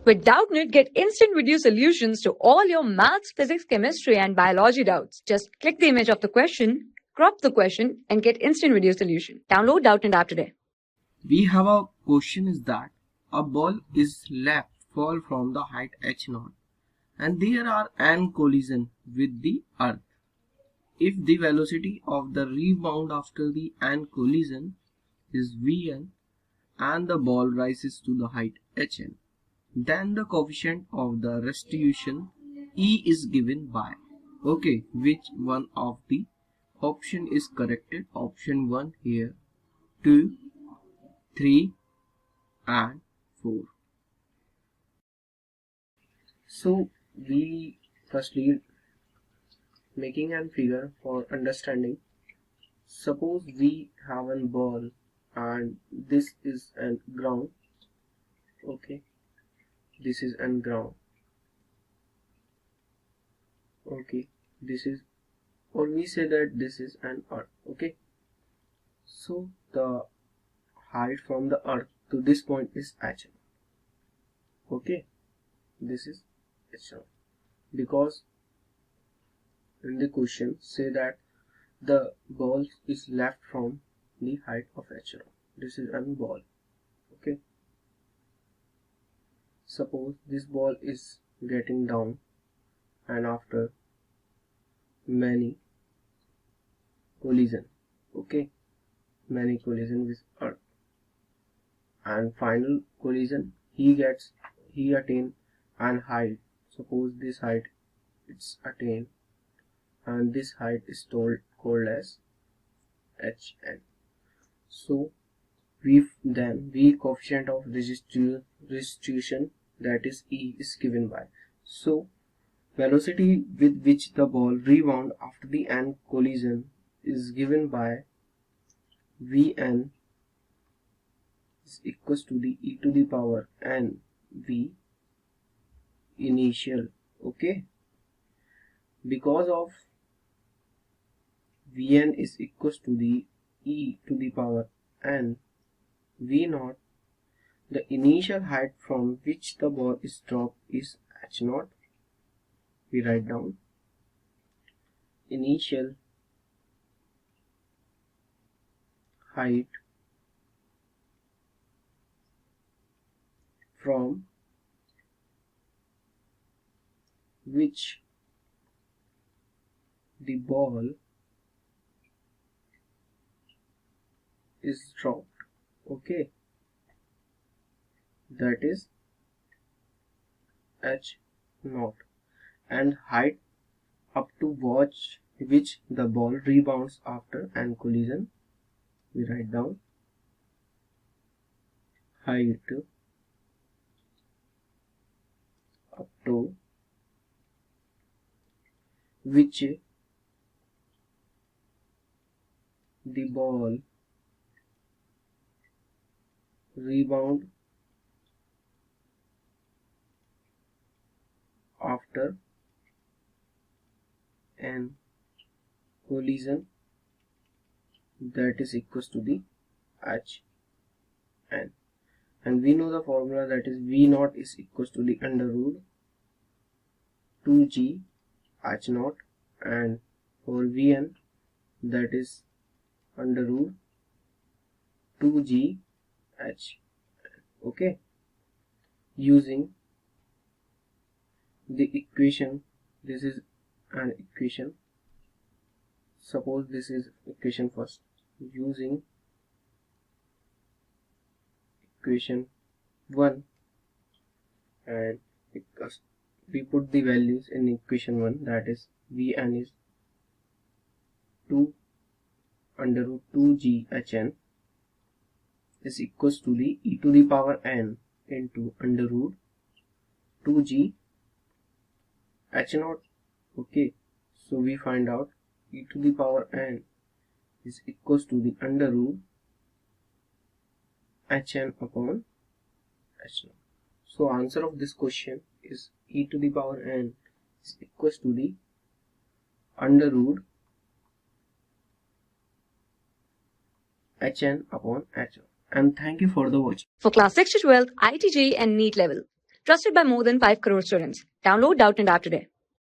With Doubtnut, get instant video solutions to all your maths, physics, chemistry, and biology doubts. Just click the image of the question, crop the question, and get instant video solution. Download Doubtnut app today. We have a question is that a ball is left fall from the height h0 and there are an collision with the earth. If the velocity of the rebound after the an collision is vn and the ball rises to the height hn, then the coefficient of the restitution E is given by. Okay, which one of the option is corrected? Option 1 here, 2, 3 and 4. So we firstly making a figure for understanding. Suppose we have a ball and this is an ground. Okay, this is an ground. Okay, this is, or we say that this is an earth. Okay, so the height from the earth to this point is h. Okay, this is h, because in the question say that the ball is left from the height of h. This is a ball. Okay, suppose this ball is getting down and after many collision, okay, many collision with earth, and final collision he attain an height. Suppose this height it's attained and this height is called as hn. So we coefficient of restitution, that is E, is given by. So velocity with which the ball rebound after the n collision is given by Vn is equals to the e to the power n v initial. Okay, because of Vn is equals to the e to the power n v naught, the initial height from which the ball is dropped is h naught. We write down initial height from which the ball is dropped. Okay, that is h naught, and height up to which the ball rebounds after an collision, we write down height up to which the ball rebound after an collision, that is equals to the hn, and we know the formula, that is v naught is equals to the under root 2g h naught, and for vn that is under root 2g h. Okay, using the equation, this is an equation, suppose this is equation first, using equation 1, and because we put the values in equation 1, that is Vn is 2 under root 2g hn is equals to the e to the power n into under root 2g h naught. Okay, so we find out e to the power n is equals to the under root hn upon h naught. So answer of this question is e to the power n is equals to the under root hn upon h. And thank you for the watching. For class 6 to 12, IIT JEE and NEET level. Trusted by more than 5 crore students. Download Doubtnut app today.